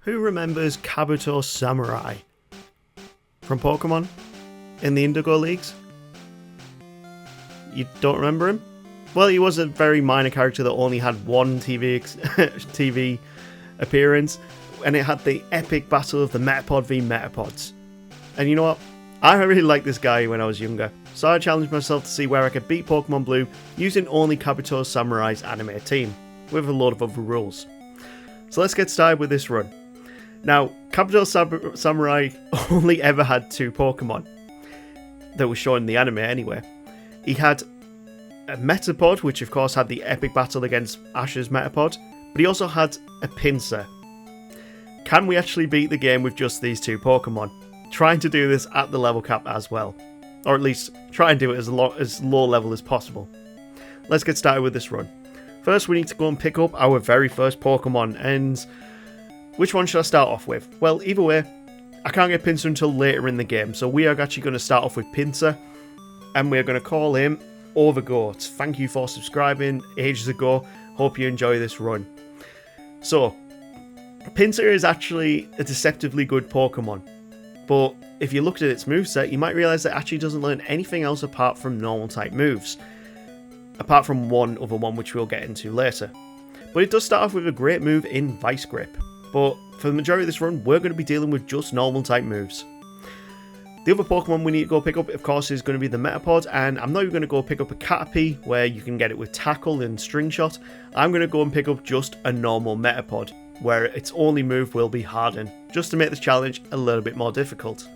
Who remembers Kabuto Samurai from Pokemon in the Indigo Leagues? You don't remember him? Well, he was a very minor character that only had one TV appearance, and it had the epic battle of the Metapod v Metapods. And you know what? I really liked this guy when I was younger, so I challenged myself to see where I could beat Pokemon Blue using only Kabuto Samurai's anime team, with a load of other rules. So let's get started with this run. Now, Kabuto Samurai only ever had two Pokemon that were shown in the anime anyway. He had a Metapod, which of course had the epic battle against Ash's Metapod, but he also had a Pinsir. Can we actually beat the game with just these two Pokemon? Trying to do this at the level cap as well. Or at least try and do it as low level as possible. Let's get started with this run. First we need to go and pick up our very first Pokemon, and which one should I start off with? Well, either way, I can't get Pinsir until later in the game, so we are actually going to start off with Pinsir, and we're going to call him Overgoat. Thank you for subscribing ages ago, hope you enjoy this run. So, Pinsir is actually a deceptively good Pokemon, but if you looked at its moveset, you might realise that it actually doesn't learn anything else apart from normal type moves. Apart from one other one which we'll get into later. But it does start off with a great move in Vice Grip, but for the majority of this run we're going to be dealing with just normal type moves. The other Pokemon we need to go pick up, of course, is going to be the Metapod, and I'm not even going to go pick up a Caterpie where you can get it with Tackle and String Shot. I'm going to go and pick up just a normal Metapod, where its only move will be Harden, just to make this challenge a little bit more difficult.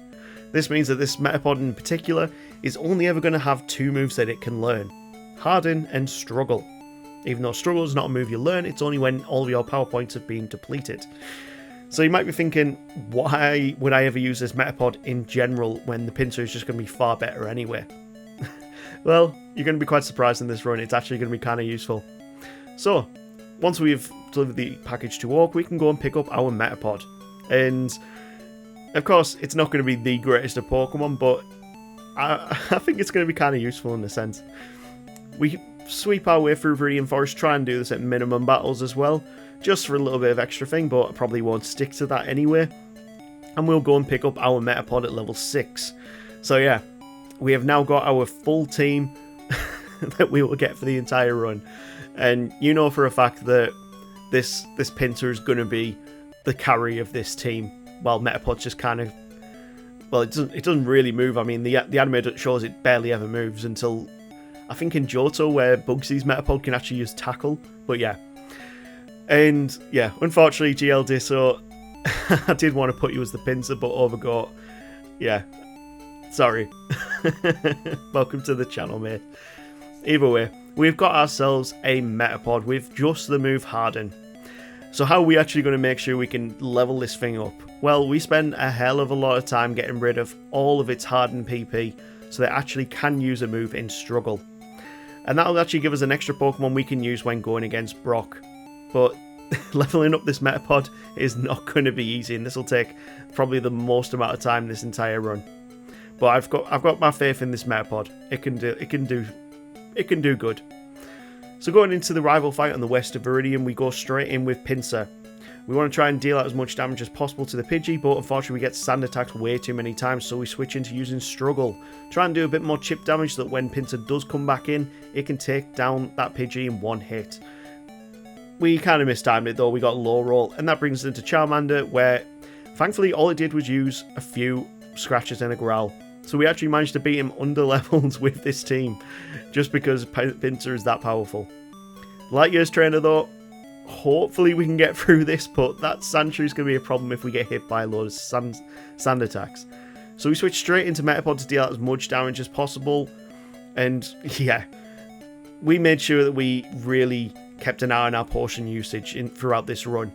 This means that this Metapod in particular is only ever going to have two moves that it can learn. Harden and Struggle. Even though Struggle is not a move you learn, it's only when all of your power points have been depleted. So you might be thinking, why would I ever use this Metapod in general when the Pinsir is just going to be far better anyway? Well, you're going to be quite surprised in this run, it's actually going to be kind of useful. So, once we've delivered the package to Oak, we can go and pick up our Metapod. And, of course, it's not going to be the greatest of Pokemon, but I think it's going to be kind of useful in a sense. We sweep our way through Viridian Forest, try and do this at minimum battles as well, just for a little bit of extra thing, but I probably won't stick to that anyway. And we'll go and pick up our Metapod at level 6. So yeah, we have now got our full team that we will get for the entire run. And you know for a fact that this Pinsir is going to be the carry of this team, while Metapod's just kind of, well, it doesn't really move. I mean, the anime shows it barely ever moves until I think in Johto, where Bugsy's Metapod can actually use Tackle, but yeah. And yeah, unfortunately, GL Disso, I did want to put you as the Pinsir, but Overgoat, yeah, sorry. Welcome to the channel, mate. Either way, we've got ourselves a Metapod with just the move Harden. So how are we actually going to make sure we can level this thing up? Well, we spend a hell of a lot of time getting rid of all of its Hardened PP, so they actually can use a move in Struggle. And that'll actually give us an extra Pokemon we can use when going against Brock. But leveling up this Metapod is not going to be easy, and this will take probably the most amount of time this entire run. But I've got my faith in this Metapod. It can do good. So going into the rival fight on the west of Viridian, we go straight in with Pinsir. We want to try and deal out as much damage as possible to the Pidgey, but unfortunately we get sand attacked way too many times, so we switch into using Struggle. Try and do a bit more chip damage so that when Pinsir does come back in, it can take down that Pidgey in one hit. We kind of mistimed it though, we got low roll, and that brings us into Charmander, where thankfully all it did was use a few scratches and a growl. So we actually managed to beat him under levels with this team, just because Pinsir is that powerful. Light Years Trainer though, hopefully we can get through this, but that Sandshrew is going to be a problem if we get hit by a load of sand attacks. So we switch straight into Metapod to deal out as much damage as possible, and yeah, we made sure that we really kept an eye on our potion usage throughout this run,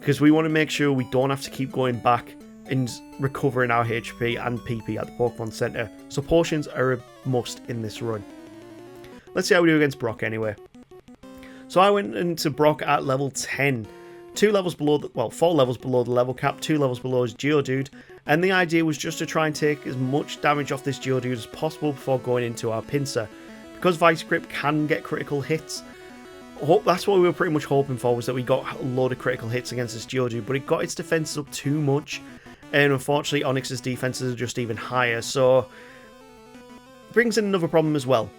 because we want to make sure we don't have to keep going back and recovering our HP and PP at the Pokemon Center, so potions are a must in this run. Let's see how we do against Brock anyway. So I went into Brock at level 10, 4 levels below the level cap, 2 levels below his Geodude, and the idea was just to try and take as much damage off this Geodude as possible before going into our Pinsir. Because Vice Grip can get critical hits, That's what we were pretty much hoping for, was that we got a load of critical hits against this Geodude, but it got its defenses up too much, and unfortunately Onix's defenses are just even higher, so brings in another problem as well.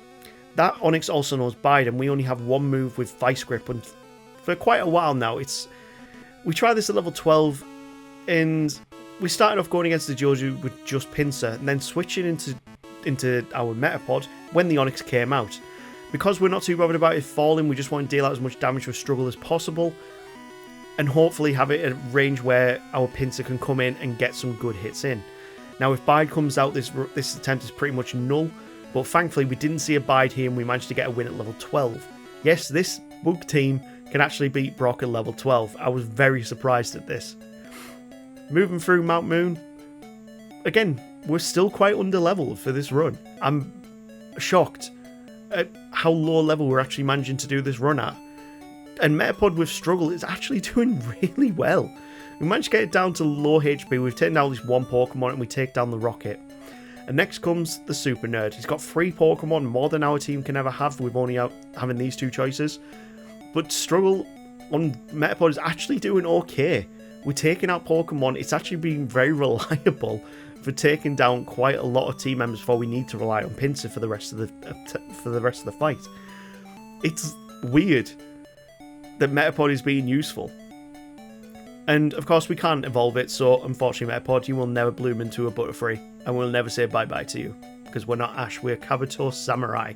That Onix also knows Bide, and we only have one move with Vice Grip, and for quite a while now, we tried this at level 12, and we started off going against the Geodude with just Pinsir, and then switching into our Metapod when the Onix came out. Because we're not too bothered about it falling, we just want to deal out as much damage with Struggle as possible, and hopefully have it at a range where our Pinsir can come in and get some good hits in. Now if Bide comes out, this attempt is pretty much null, but thankfully we didn't see a Bide here and we managed to get a win at level 12. Yes, this bug team can actually beat Brock at level 12. I was very surprised at this. Moving through Mount Moon, again, we're still quite under-leveled for this run. I'm shocked at how low level we're actually managing to do this run at. And Metapod with Struggle is actually doing really well. We managed to get it down to low HP. We've taken down at least one Pokemon and we take down the Rocket. And next comes the Super Nerd. He's got 3 Pokemon, more than our team can ever have with only having these 2 choices. But Struggle on Metapod is actually doing okay. We're taking out Pokemon. It's actually been very reliable for taking down quite a lot of team members before we need to rely on Pinsir for the rest of the fight. It's weird that Metapod is being useful. And of course we can't evolve it, so unfortunately Metapod, you will never bloom into a Butterfree, and we'll never say bye-bye to you, because we're not Ash, we're Kabuto Samurai.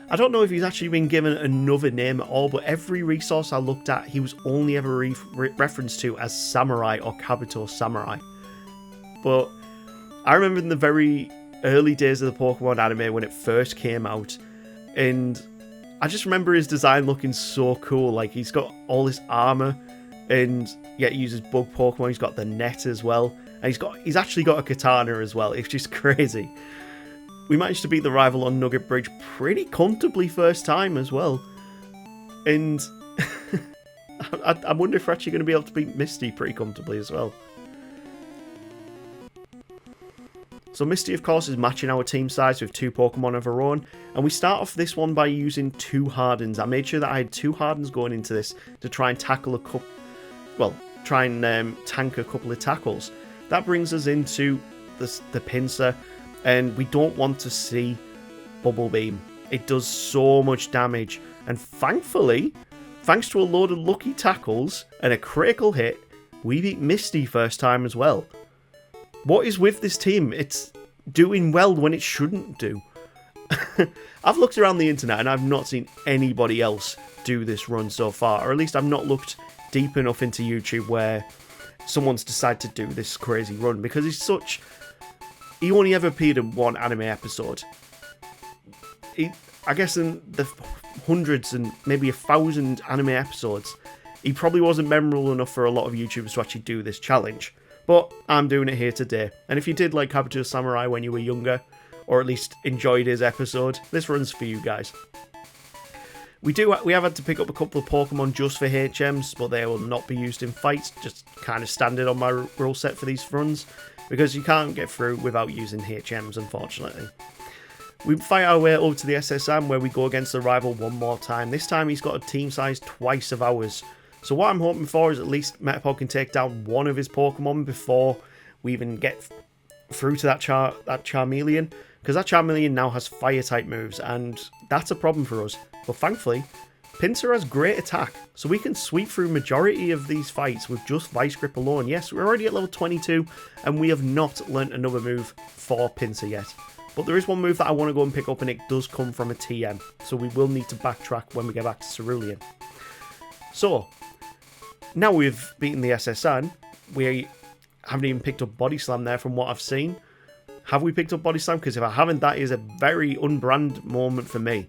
I don't know if he's actually been given another name at all, but every resource I looked at, he was only ever referenced to as Samurai or Kabuto Samurai. But I remember in the very early days of the Pokemon anime when it first came out, and I just remember his design looking so cool. Like, he's got all this armor, and yeah, he uses bug Pokemon. He's got the net as well, and he's actually got a katana as well. It's just crazy. We managed to beat the rival on Nugget Bridge pretty comfortably first time as well, and I wonder if we're actually going to be able to beat Misty pretty comfortably as well. So Misty, of course, is matching our team size with 2 Pokemon of her own, and we start off this one by using 2 Hardens. I made sure that I had 2 Hardens going into this to try and tackle tank a couple of tackles. That brings us into the Pinsir, and we don't want to see Bubble Beam. It does so much damage, and thankfully, thanks to a load of lucky tackles and a critical hit, we beat Misty first time as well. What is with this team? It's doing well when it shouldn't do. I've looked around the internet and I've not seen anybody else do this run so far, or at least I've not looked deep enough into YouTube where someone's decided to do this crazy run, because he only ever appeared in 1 anime episode. I guess in the hundreds and maybe 1,000 anime episodes, he probably wasn't memorable enough for a lot of YouTubers to actually do this challenge. But I'm doing it here today. And if you did like Kabuto Samurai when you were younger, or at least enjoyed his episode, this run's for you guys. We have had to pick up a couple of Pokemon just for HMs, but they will not be used in fights, just kind of standard on my rule set for these runs, because you can't get through without using HMs, unfortunately. We fight our way over to the SSM, where we go against the rival one more time. This time he's got a team size twice of ours. So what I'm hoping for is at least Metapod can take down one of his Pokemon before we even get through to that Charmeleon, because that Charmeleon now has Fire-type moves, and that's a problem for us. But thankfully, Pinsir has great attack, so we can sweep through majority of these fights with just Vice Grip alone. Yes, we're already at level 22, and we have not learnt another move for Pinsir yet. But there is one move that I want to go and pick up, and it does come from a TM, so we will need to backtrack when we get back to Cerulean. So, now we've beaten the SSN, we haven't even picked up Body Slam there from what I've seen. Have we picked up Body Slam? Because if I haven't, that is a very unbrand moment for me.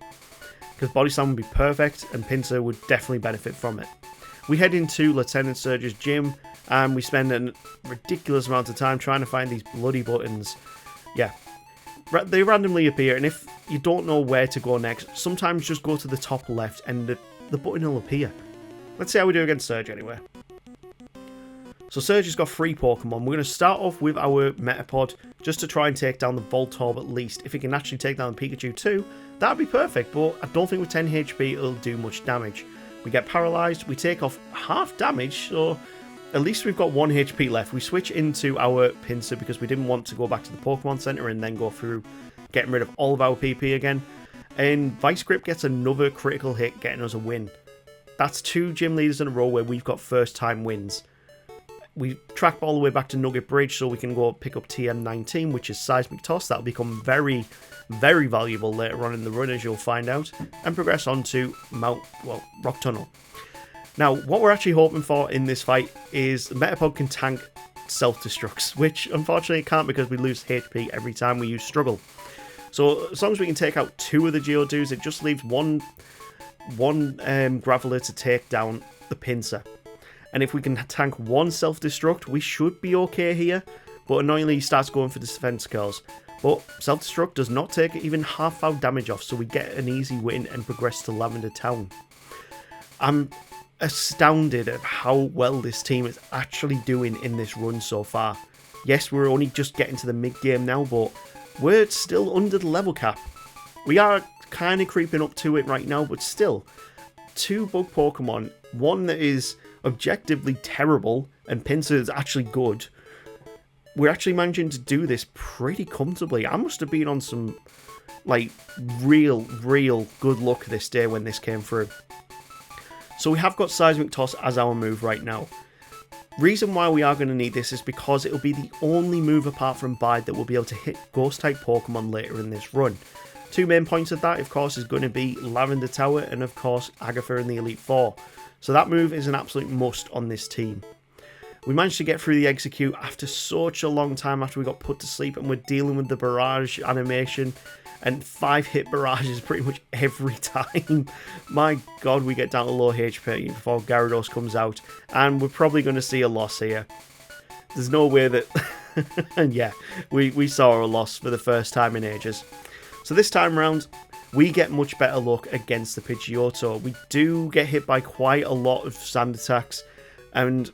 Because Body Slam would be perfect, and Pinsir would definitely benefit from it. We head into Lieutenant Surge's gym, and we spend a ridiculous amount of time trying to find these bloody buttons. Yeah, they randomly appear, and if you don't know where to go next, sometimes just go to the top left, and the button will appear. Let's see how we do against Surge anyway. So Surge has got 3 Pokemon. We're going to start off with our Metapod just to try and take down the Voltorb at least. If it can actually take down the Pikachu too, that'd be perfect, but I don't think with 10 HP it'll do much damage. We get paralyzed, we take off half damage, so at least we've got 1 HP left. We switch into our Pinsir because we didn't want to go back to the Pokemon Center and then go through getting rid of all of our PP again. And Vice Grip gets another critical hit, getting us a win. That's 2 gym leaders in a row where we've got first time wins. We track all the way back to Nugget Bridge so we can go pick up TM19, which is Seismic Toss. That'll become very, very valuable later on in the run, as you'll find out, and progress on to Rock Tunnel. Now, what we're actually hoping for in this fight is the Metapod can tank self-destructs, which unfortunately it can't because we lose HP every time we use Struggle. So as long as we can take out 2 of the Geodudes, it just leaves one Graveler to take down the Pinsir. And if we can tank 1 self-destruct, we should be okay here. But annoyingly, he starts going for the defense curls. But self-destruct does not take even half our damage off, so we get an easy win and progress to Lavender Town. I'm astounded at how well this team is actually doing in this run so far. Yes, we're only just getting to the mid-game now, but we're still under the level cap. We are kind of creeping up to it right now, but still, 2 bug Pokemon, one that is objectively terrible and Pinsir is actually good. We're actually managing to do this pretty comfortably. I must have been on some like real good luck this day when this came through. So we have got Seismic Toss as our move right now. Reason why we are going to need this is because it'll be the only move apart from Bide that will be able to hit Ghost-type Pokemon later in this run. 2 main points of that, of course, is going to be Lavender Tower and, of course, Agatha in the Elite Four. So that move is an absolute must on this team. We managed to get through the Execute after such a long time after we got put to sleep, and we're dealing with the Barrage animation and 5-hit barrages pretty much every time. My god, we get down to low HP before Gyarados comes out, and we're probably going to see a loss here. There's no way that... and yeah, we saw a loss for the first time in ages. So this time around, we get much better luck against the Pidgeotto. We do get hit by quite a lot of sand attacks, and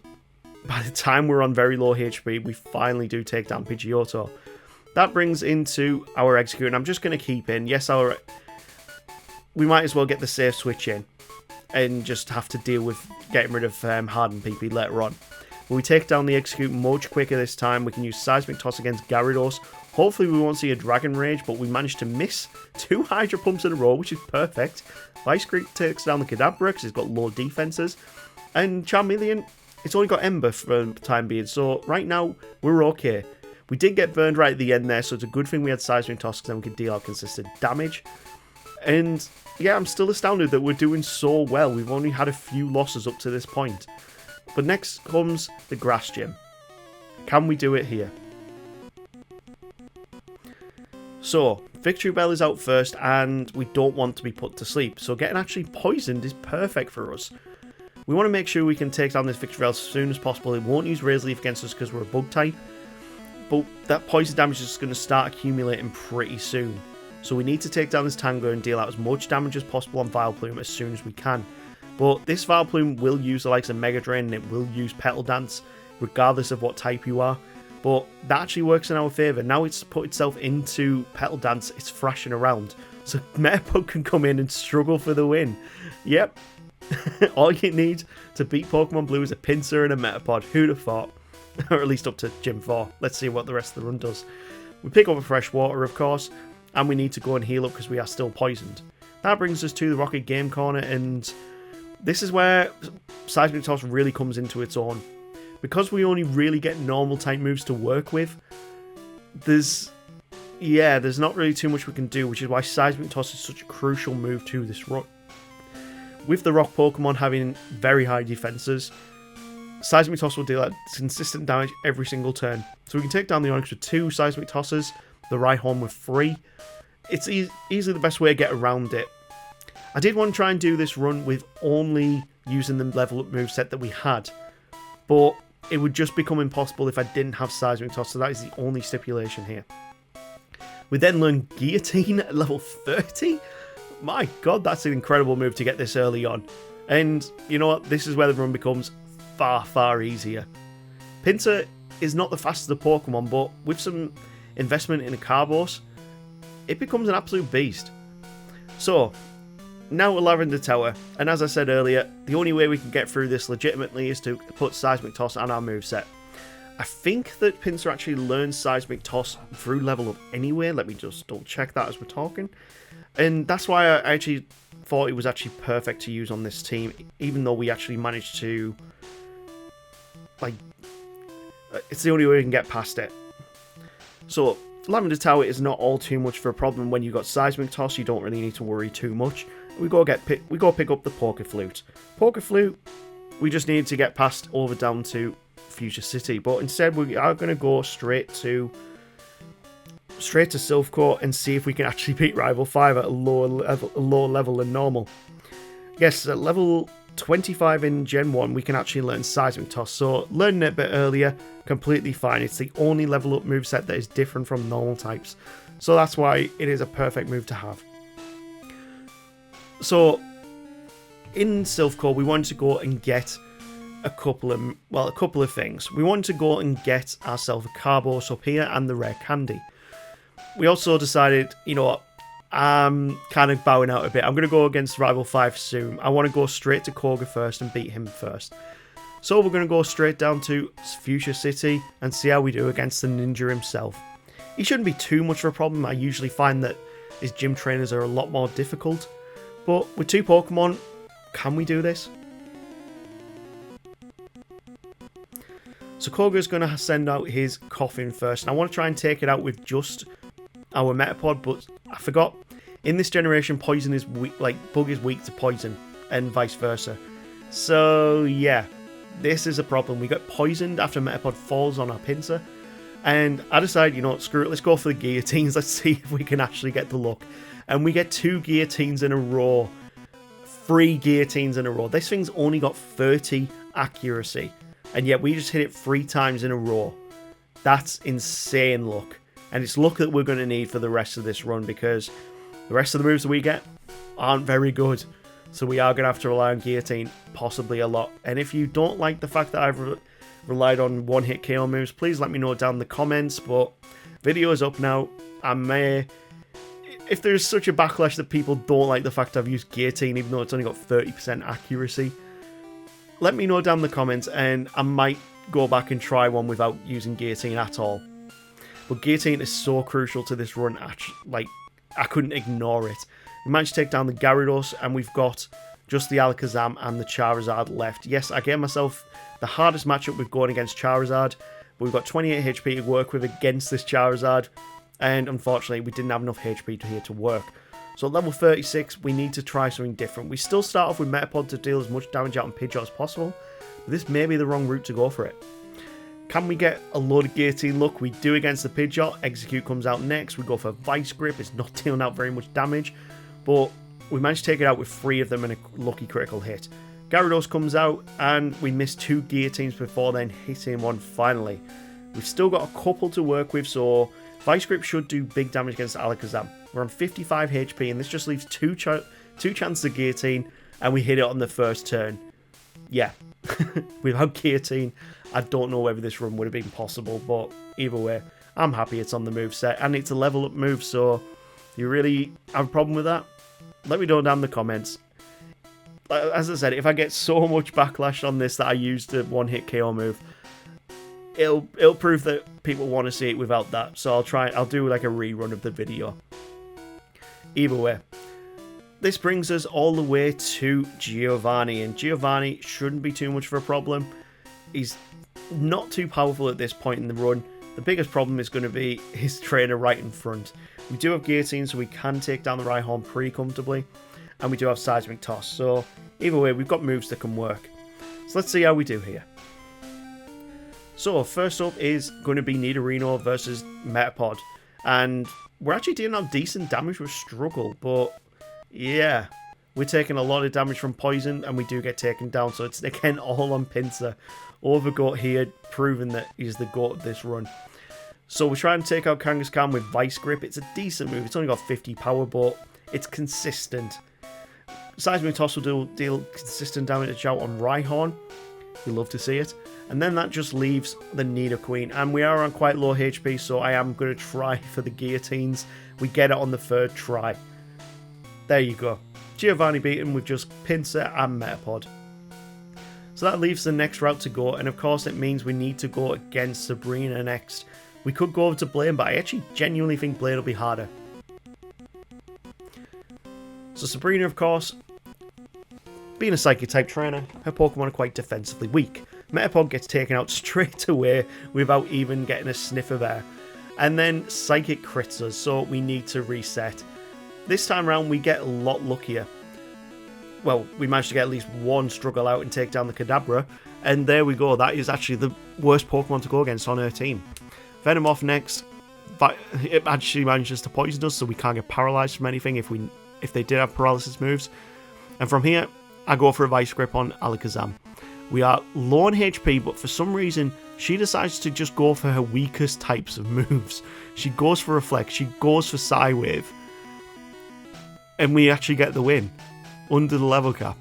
by the time we're on very low HP, we finally do take down Pidgeotto. That brings into our Execute, and I'm just going to keep in. Yes, we might as well get the safe switch in and just have to deal with getting rid of Hardened PP later on. But we take down the Execute much quicker this time. We can use Seismic Toss against Gyarados. Hopefully we won't see a Dragon Rage, but we managed to miss 2 Hydro Pumps in a row, which is perfect. Vice Grip takes down the Kadabra because it's got low defenses. And Charmeleon, it's only got Ember for the time being, so right now we're okay. We did get burned right at the end there, so it's a good thing we had Seismic Toss because then we could deal out consistent damage. And yeah, I'm still astounded that we're doing so well. We've only had a few losses up to this point. But next comes the Grass Gym. Can we do it here? So, Victory Bell is out first, and we don't want to be put to sleep. So getting actually poisoned is perfect for us. We want to make sure we can take down this Victory Bell as soon as possible. It won't use Razor Leaf against us because we're a bug type. But that poison damage is going to start accumulating pretty soon. So we need to take down this Tango and deal out as much damage as possible on Vileplume as soon as we can. But this Vileplume will use the likes of Mega Drain, and it will use Petal Dance, regardless of what type you are. But that actually works in our favour. Now it's put itself into Petal Dance, it's thrashing around. So Metapod can come in and struggle for the win. Yep. All you need to beat Pokemon Blue is a Pinsir and a Metapod. Who'd have thought? Or at least up to Gym 4. Let's see what the rest of the run does. We pick up a fresh water, of course, and we need to go and heal up because we are still poisoned. That brings us to the Rocket Game Corner, and this is where Seismic Toss really comes into its own. Because we only really get normal type moves to work with, there's not really too much we can do, which is why Seismic Toss is such a crucial move to this run. With the Rock Pokemon having very high defenses, Seismic Toss will deal out consistent damage every single turn. So we can take down the Onix with 2 Seismic Tosses, the Rhyhorn with 3. It's easily the best way to get around it. I did want to try and do this run with only using the level up moveset that we had, but it would just become impossible if I didn't have Seismic Toss, so that is the only stipulation here. We then learn Guillotine at level 30. My god, that's an incredible move to get this early on. And you know what? This is where the run becomes far easier. Pinsir is not the fastest of Pokemon, but with some investment in a Carbos, it becomes an absolute beast. So, now to Lavender Tower, and as I said earlier, the only way we can get through this legitimately is to put Seismic Toss on our moveset. I think that Pinsir actually learns Seismic Toss through level up anyway. Let me just double check that as we're talking. And that's why I actually thought it was actually perfect to use on this team, even though we actually managed to, like, it's the only way we can get past it. So Lavender Tower is not all too much of a problem. When you got Seismic Toss, you don't really need to worry too much. We go pick up the Poker Flute. Poker Flute, we just need to get past over down to Future City, but instead we are going to go straight to Silph Co and see if we can actually beat Rival 5 at a lower level than normal. Yes, at level 25 in Gen 1 we can actually learn Seismic Toss, so learning it a bit earlier, completely fine. It's the only level up moveset that is different from normal types, so that's why it is a perfect move to have. So in Silph Co we wanted to go and get a couple of things. We wanted to go and get ourselves a Carbos up here and the rare candy. We also decided, you know what, I'm kind of bowing out a bit. I'm going to go against Rival 5 soon. I want to go straight to Koga first and beat him first. So we're going to go straight down to Future City and see how we do against the ninja himself. He shouldn't be too much of a problem. I usually find that his gym trainers are a lot more difficult. But with 2 Pokemon, can we do this? So Koga's going to send out his Coffin first. And I want to try and take it out with just our Metapod, but I forgot. In this generation, poison is weak, Bug is weak to poison, and vice versa. So yeah, this is a problem. We got poisoned after Metapod falls on our Pinsir. And I decided, you know, screw it, let's go for the guillotines. Let's see if we can actually get the luck. And we get 2 guillotines in a row. 3 guillotines in a row. This thing's only got 30 accuracy. And yet we just hit it 3 times in a row. That's insane luck. And it's luck that we're going to need for the rest of this run, because the rest of the moves that we get aren't very good. So we are going to have to rely on guillotine possibly a lot. And if you don't like the fact that I've relied on one-hit KO moves, please let me know down in the comments. But video is up now. I may... If there's such a backlash that people don't like the fact I've used guillotine, even though it's only got 30% accuracy, let me know down in the comments, and I might go back and try one without using guillotine at all. But guillotine is so crucial to this run, like, I couldn't ignore it. We managed to take down the Gyarados, and we've got just the Alakazam and the Charizard left. Yes, I gave myself the hardest matchup with going against Charizard, but we've got 28 HP to work with against this Charizard, and unfortunately we didn't have enough HP here to work. So at level 36, we need to try something different. We still start off with Metapod to deal as much damage out on Pidgeot as possible, but this may be the wrong route to go for it. Can we get a load of guillotine luck? We do against the Pidgeot. Execute comes out next. We go for Vice Grip. It's not dealing out very much damage, but we managed to take it out with 3 of them in a lucky critical hit. Gyarados comes out, and we missed 2 guillotines before then hitting one finally. We've still got a couple to work with, so Vice Grip should do big damage against Alakazam. We're on 55 HP, and this just leaves two chances of guillotine, and we hit it on the first turn. Yeah, without guillotine, I don't know whether this run would have been possible, but either way, I'm happy it's on the moveset, and it's a level up move, so you really have a problem with that? Let me know down in the comments. As I said, if I get so much backlash on this that I used a one-hit KO move, it'll prove that people want to see it without that, so I'll do like a rerun of the video. Either way, this brings us all the way to Giovanni, and Giovanni shouldn't be too much of a problem. He's not too powerful at this point in the run. The biggest problem is going to be his trainer right in front. We do have guillotine, so we can take down the Rhyhorn pretty comfortably, and we do have Seismic Toss, so either way, we've got moves that can work. So let's see how we do here. So first up is going to be Nidorino versus Metapod, and we're actually dealing out decent damage with Struggle, but yeah, we're taking a lot of damage from Poison, and we do get taken down, so it's again all on Pinsir. Overgoat here, proving that he's the GOAT of this run. So we're trying to take out Kangaskhan with Vice Grip. It's a decent move, it's only got 50 power, but it's consistent. Seismic Toss will deal consistent damage out on Rhyhorn. You love to see it. And then that just leaves the Nidoqueen, and we are on quite low HP, so I am going to try for the guillotines. We get it on the 3rd try. There you go. Giovanni beat him with just Pinsir and Metapod. So that leaves the next route to go, and of course it means we need to go against Sabrina next. We could go over to Blaine, but I actually genuinely think Blaine will be harder. So Sabrina, of course, being a Psychic-type trainer, her Pokemon are quite defensively weak. Metapod gets taken out straight away without even getting a sniff of air. And then Psychic crits us, so we need to reset. This time around, we get a lot luckier. Well, we managed to get at least one struggle out and take down the Kadabra. And there we go, that is actually the worst Pokemon to go against on her team. Venomoth next, it actually manages to poison us, so we can't get paralyzed from anything if they did have paralysis moves. And from here, I go for a Vice Grip on Alakazam. We are low on HP, but for some reason, she decides to just go for her weakest types of moves. She goes for Reflect, she goes for Psywave, and we actually get the win under the level cap.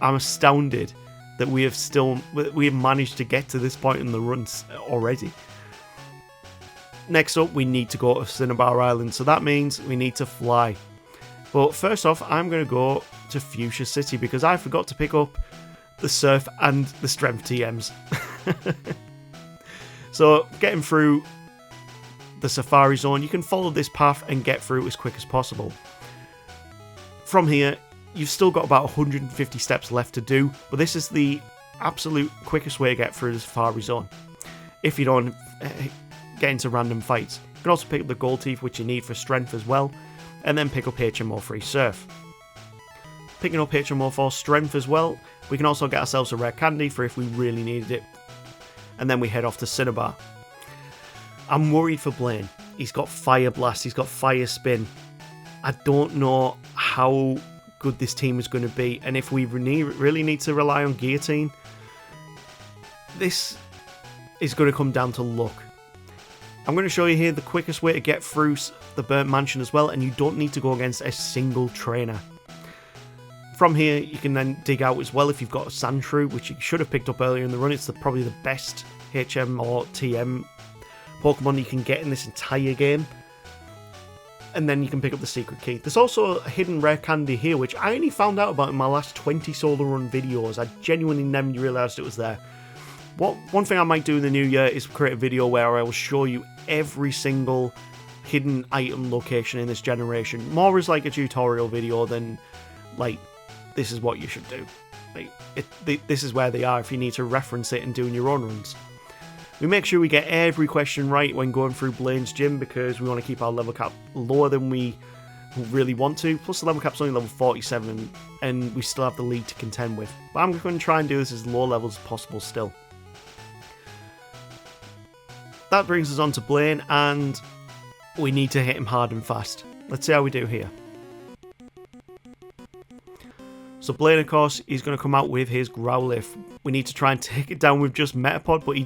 I'm astounded that we have managed to get to this point in the runs already. Next up, we need to go to Cinnabar Island, so that means we need to fly. But first off, I'm going to go to Fuchsia City because I forgot to pick up the Surf and the Strength TMs. So, getting through the Safari Zone, you can follow this path and get through as quick as possible. From here, you've still got about 150 steps left to do, but this is the absolute quickest way to get through the Safari Zone, if you don't get into random fights. You can also pick up the Gold Teeth, which you need for Strength as well, and then pick up HMO Free Surf. Picking up HMO for Strength as well, we can also get ourselves a Rare Candy for if we really needed it. And then we head off to Cinnabar. I'm worried for Blaine. He's got Fire Blast, he's got Fire Spin. I don't know how good this team is going to be, and if we really need to rely on Guillotine, this is going to come down to luck. I'm going to show you here the quickest way to get through the Burnt Mansion as well, and you don't need to go against a single trainer. From here, you can then dig out as well if you've got a Sandshrew, which you should have picked up earlier in the run. It's probably the best HM or TM Pokemon you can get in this entire game. And then you can pick up the Secret Key. There's also a hidden Rare Candy here, which I only found out about in my last 20 solo run videos. I genuinely never realised it was there. One thing I might do in the new year is create a video where I will show you every single hidden item location in this generation. More as like a tutorial video than like, this is what you should do. Like, this is where they are if you need to reference it and doing your own runs. We make sure we get every question right when going through Blaine's gym because we want to keep our level cap lower than we really want to. Plus the level cap's only level 47 and we still have the lead to contend with. But I'm going to try and do this as low levels as possible still. That brings us on to Blaine, and we need to hit him hard and fast. Let's see how we do here. So Blaine, of course, he's going to come out with his Growlithe. We need to try and take it down with just Metapod, but he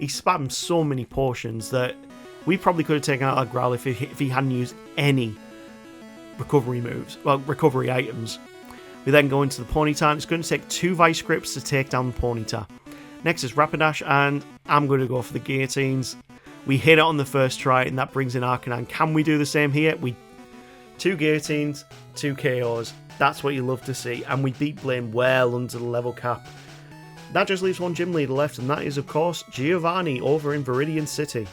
spams so many potions that we probably could have taken out our Growlithe if he hadn't used any recovery items. We then go into the Ponyta, and it's going to take 2 Vice Grips to take down the Ponyta. Next is Rapidash, and I'm going to go for the Guillotines. We hit it on the first try, and that brings in Arcanine. Can we do the same here? 2 Guillotines, 2 KOs. That's what you love to see, and we beat Blaine well under the level cap. That just leaves one gym leader left, and that is, of course, Giovanni over in Viridian City.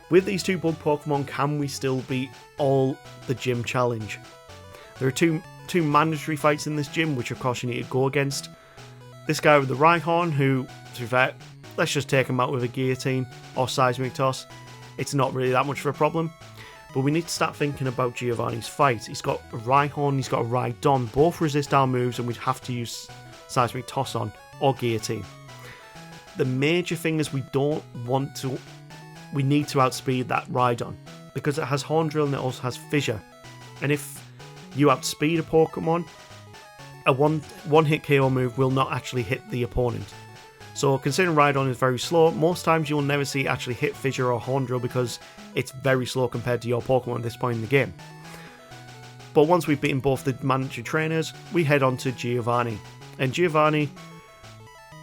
With these 2 bug Pokemon, can we still beat all the gym challenge? There are two mandatory fights in this gym, which of course you need to go against. This guy with the Rhyhorn, who, to be fair, let's just take him out with a Guillotine or Seismic Toss. It's not really that much of a problem. But we need to start thinking about Giovanni's fight. He's got a Rhyhorn, he's got a Rhydon. Both resist our moves, and we'd have to use Seismic Toss on or Guillotine. The major thing is we need to outspeed that Rhydon because it has Horn Drill and it also has Fissure. And if you outspeed a Pokemon, a one-hit KO move will not actually hit the opponent. So considering Rhydon is very slow, most times you will never see it actually hit Fissure or Horn Drill because it's very slow compared to your Pokemon at this point in the game. But once we've beaten both the mandatory trainers, we head on to Giovanni. And Giovanni,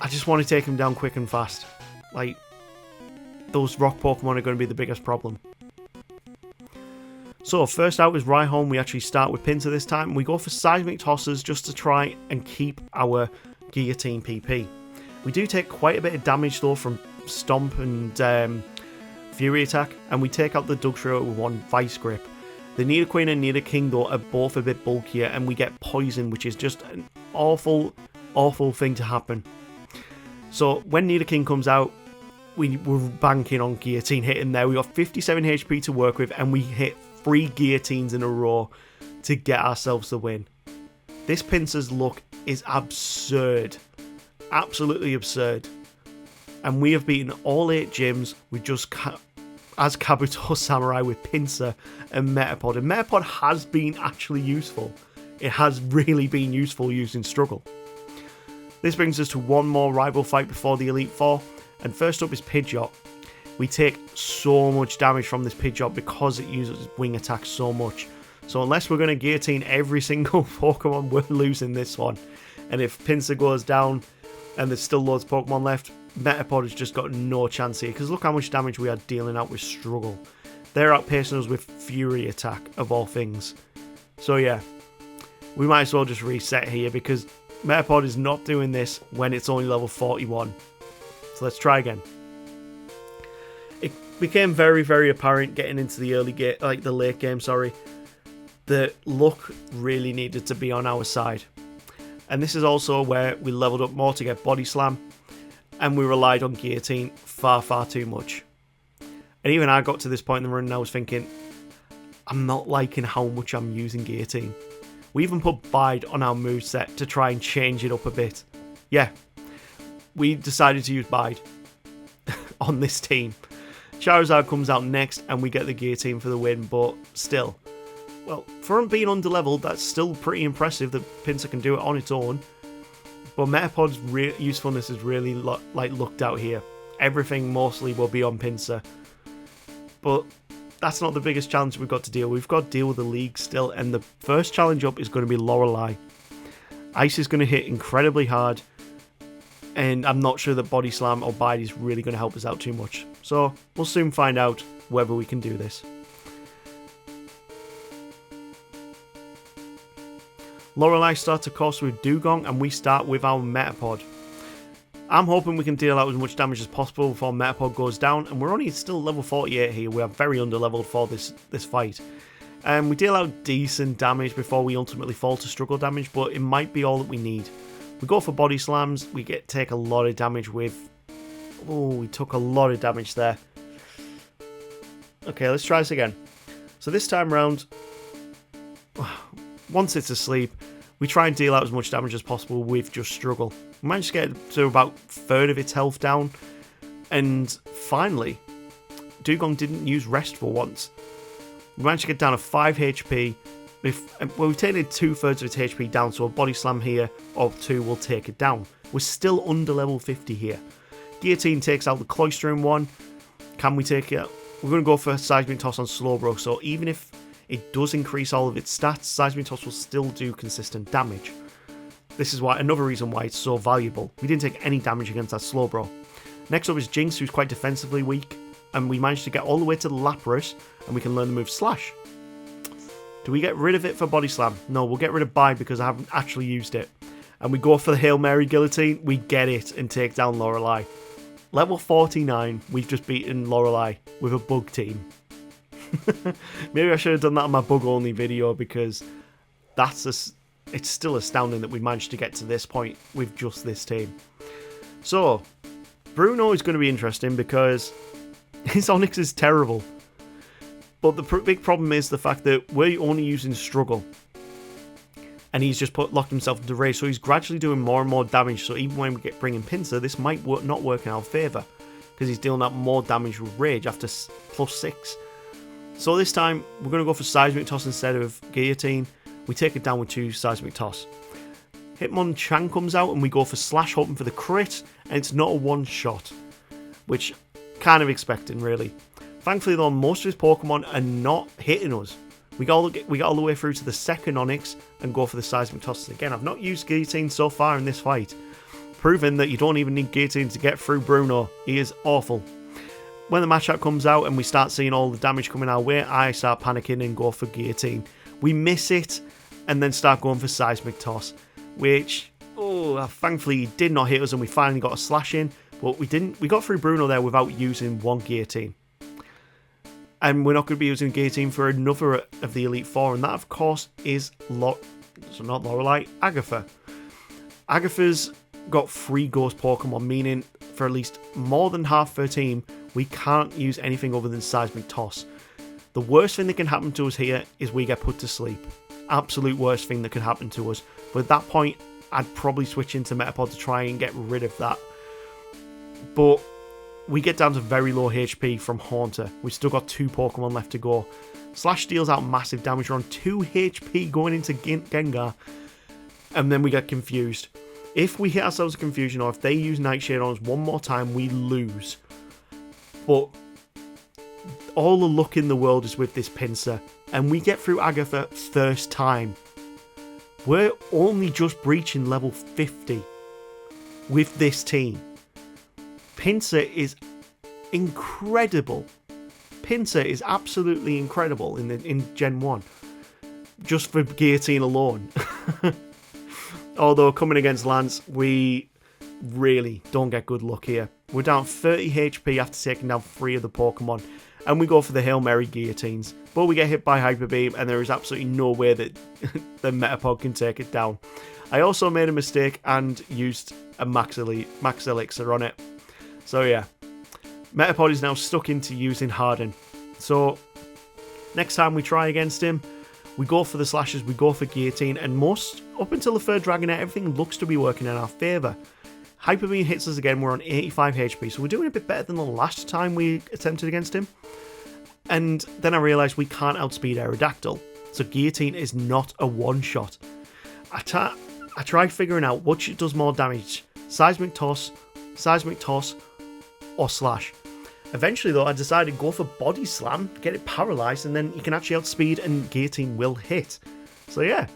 I just want to take him down quick and fast. Like, those rock Pokemon are going to be the biggest problem. So first out is Rhyhorn. We actually start with Pinsir this time. We go for Seismic Tosses just to try and keep our Guillotine PP. We do take quite a bit of damage though from Stomp and Fury Attack, and we take out the Dugtrio with one Vice Grip. The Nidoqueen and Nidoking though are both a bit bulkier, and we get Poison, which is just an awful, awful thing to happen. So when Nidoking comes out, we're banking on Guillotine hitting there. We got 57 HP to work with, and we hit 3 Guillotines in a row to get ourselves the win. This Pinsir's luck is absurd. Absolutely absurd. And we have beaten all 8 gyms with just as Kabuto Samurai with Pinsir and Metapod. And Metapod has been actually useful. It has really been useful using Struggle. This brings us to one more rival fight before the Elite Four. And first up is Pidgeot. We take so much damage from this Pidgeot because it uses wing attack so much. So unless we're going to guillotine every single Pokemon, we're losing this one. And if Pinsir goes down and there's still loads of Pokemon left, Metapod has just got no chance here. Because look how much damage we are dealing out with Struggle. They're outpacing us with Fury Attack, of all things. So yeah, we might as well just reset here because Metapod is not doing this when it's only level 41. So let's try again. It became very, very apparent getting into the the late game, that luck really needed to be on our side. And this is also where we leveled up more to get Body Slam, and we relied on Guillotine far, far too much. And even I got to this point in the run and I was thinking, I'm not liking how much I'm using Guillotine. We even put Bide on our moveset to try and change it up a bit. Yeah, we decided to use Bide on this team. Charizard comes out next and we get the Guillotine for the win, but still, well, for him being underleveled, that's still pretty impressive that Pinsir can do it on its own. But Metapod's usefulness is really looked out here. Everything mostly will be on Pinsir. But that's not the biggest challenge we've got to deal with. We've got to deal with the league still, and the first challenge up is going to be Lorelei. Ice is going to hit incredibly hard, and I'm not sure that Body Slam or Bide is really going to help us out too much. So we'll soon find out whether we can do this. Lorelei starts a course with Dugong, and we start with our Metapod. I'm hoping we can deal out as much damage as possible before Metapod goes down, and we're only still level 48 here. We are very underleveled for this fight. We deal out decent damage before we ultimately fall to struggle damage, but it might be all that we need. We go for Body Slams, we take a lot of damage with... Oh, we took a lot of damage there. Okay, let's try this again. So this time around, once it's asleep, we try and deal out as much damage as possible with just Struggle. We managed to get to about a third of its health down, and finally, Dugong didn't use Rest for once. We managed to get down to 5 HP. We've taken 2/3 of its HP down, so a Body Slam here or 2 will take it down. We're still under level 50 here. Guillotine takes out the Cloistering one. Can we take it? We're going to go for Seismic Toss on Slowbro, so even if it does increase all of its stats, Seismic Toss will still do consistent damage. This is another reason why it's so valuable. We didn't take any damage against that Slowbro. Next up is Jinx, who's quite defensively weak, and we managed to get all the way to the Lapras, and we can learn the move Slash. Do we get rid of it for Body Slam? No, we'll get rid of Bide because I haven't actually used it. And we go for the Hail Mary Guillotine, we get it and take down Lorelei. Level 49, we've just beaten Lorelei with a bug team. Maybe I should have done that on my bug only video because it's still astounding that we managed to get to this point with just this team. So, Bruno is going to be interesting because his Onix is terrible. But the big problem is the fact that we're only using Struggle. And he's just locked himself into Rage, so he's gradually doing more and more damage. So even when we bring in Pinsir, this might not work in our favour. Because he's dealing out more damage with Rage after +6. So this time, we're going to go for Seismic Toss instead of Guillotine. We take it down with 2 Seismic Toss. Hitmonchan comes out and we go for Slash, hoping for the crit. And it's not a one-shot. Which, kind of expecting, really. Thankfully though, most of his Pokemon are not hitting us. We got all the way through to the second Onix and go for the Seismic Toss again. I've not used Guillotine so far in this fight, proving that you don't even need Guillotine to get through Bruno. He is awful. when the matchup comes out and we start seeing all the damage coming our way, I start panicking and go for guillotine. We miss it and then start going for seismic toss, which, thankfully did not hit us and we finally got a slash in, but we didn't. We got through Bruno there without using one guillotine. And we're not going to be using guillotine for another of the Elite Four, and that, of course, is not Lorelei, Agatha. Agatha's got 3 ghost Pokemon, meaning for at least more than half her team, we can't use anything other than Seismic Toss. The worst thing that can happen to us here is we get put to sleep. Absolute worst thing that can happen to us. But at that point, I'd probably switch into Metapod to try and get rid of that. But we get down to very low HP from Haunter. We've still got 2 Pokemon left to go. Slash deals out massive damage. We're on 2 HP going into Gengar. And then we get confused. If we hit ourselves a confusion, or if they use Nightshade on us one more time, we lose. But all the luck in the world is with this Pinsir. And we get through Agatha first time. We're only just breaching level 50 with this team. Pinsir is incredible. Pinsir is absolutely incredible in Gen 1. Just for Guillotine alone. Although coming against Lance, we really don't get good luck here. We're down 30 HP after taking down 3 of the Pokemon. And we go for the Hail Mary Guillotines. But we get hit by Hyper Beam and there is absolutely no way that the Metapod can take it down. I also made a mistake and used a Max Elixir on it. So yeah, Metapod is now stuck into using Harden. So next time we try against him, we go for the slashes, we go for Guillotine, and up until the 3rd Dragonite, everything looks to be working in our favour. Hyper Beam hits us again, we're on 85 HP, so we're doing a bit better than the last time we attempted against him. And then I realised we can't outspeed Aerodactyl, so Guillotine is not a one-shot. I tried figuring out which does more damage, Seismic Toss, or Slash. Eventually though, I decided go for Body Slam, get it paralysed, and then you can actually outspeed and Guillotine will hit. So yeah,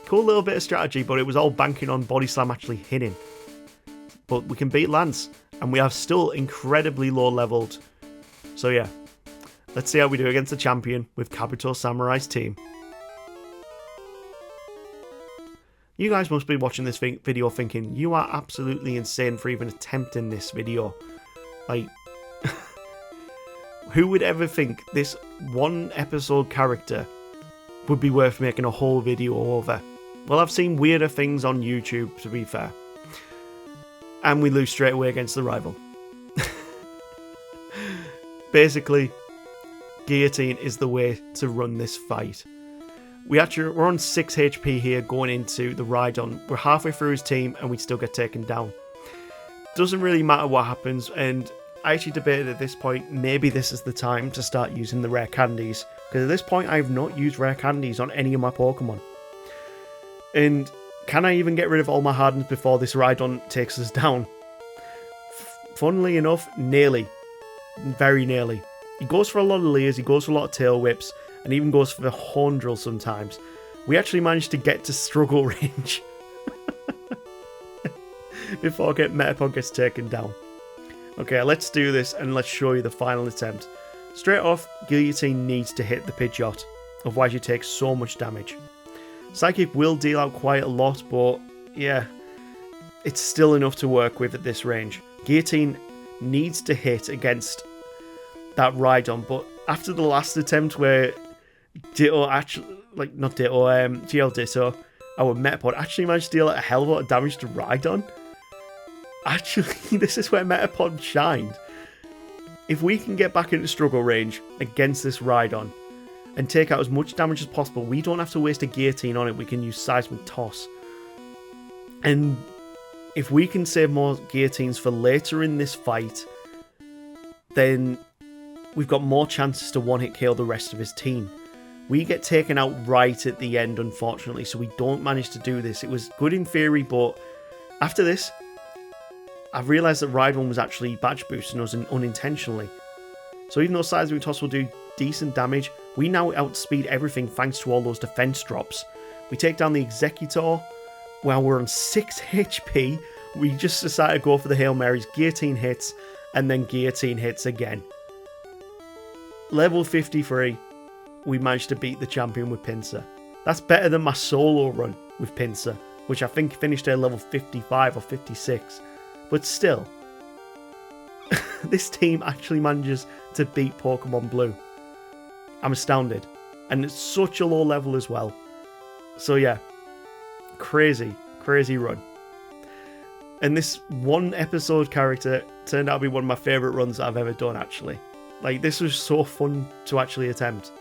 cool little bit of strategy, but it was all banking on Body Slam actually hitting. But we can beat Lance, and we are still incredibly low leveled. So yeah, let's see how we do against the champion with Kabuto Samurai's team. You guys must be watching this video thinking, you are absolutely insane for even attempting this video. Like, who would ever think this 1 episode character would be worth making a whole video over? Well, I've seen weirder things on YouTube, to be fair. And we lose straight away against the rival. Basically, Guillotine is the way to run this fight. We're on 6 HP here going into the Rhydon. We're halfway through his team and we still get taken down. Doesn't really matter what happens, and I actually debated at this point, maybe this is the time to start using the rare candies. Because at this point I have not used rare candies on any of my Pokemon. And can I even get rid of all my Hardens before this Rhydon takes us down? Funnily enough, nearly. Very nearly. He goes for a lot of Leers, he goes for a lot of Tail Whips, and even goes for the Horn Drill sometimes. We actually managed to get to struggle range before Metapod gets taken down. Okay, let's do this and let's show you the final attempt. Straight off, Guillotine needs to hit the Pidgeot, otherwise you take so much damage. Psychic will deal out quite a lot, but yeah, it's still enough to work with at this range. Guillotine needs to hit against that Rhydon, but after the last attempt where GL Ditto, our Metapod actually managed to deal a hell of a lot of damage to Rhydon. Actually, this is where Metapod shined. If we can get back into struggle range against this Rhydon and take out as much damage as possible, we don't have to waste a Guillotine on it, we can use Seismic Toss. And if we can save more Guillotines for later in this fight, then we've got more chances to one-hit KO the rest of his team. We get taken out right at the end, unfortunately, so we don't manage to do this. It was good in theory, but after this, I've realised that Rhydon was actually badge boosting us unintentionally. So even though Seismic Toss will do decent damage, we now outspeed everything thanks to all those defense drops. We take down the Executor while we're on 6 HP. We just decided to go for the Hail Marys, Guillotine hits, and then guillotine hits again. Level 53, we managed to beat the champion with Pinsir. That's better than my solo run with Pinsir, which I think finished at level 55 or 56. But still, this team actually manages to beat Pokemon Blue. I'm astounded. And it's such a low level as well. So yeah, crazy run. And this one episode character turned out to be one of my favourite runs that I've ever done, actually. Like, this was so fun to actually attempt.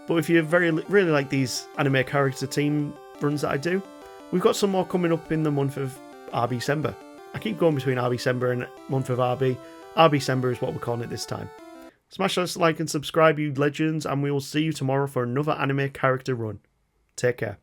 But if you really like these anime character team runs that I do, we've got some more coming up in the month of RB-Sember. I keep going between RB-Sember and month of RB. RB-Sember is what we're calling it this time. Smash that like and subscribe, you legends, and we will see you tomorrow for another anime character run. Take care.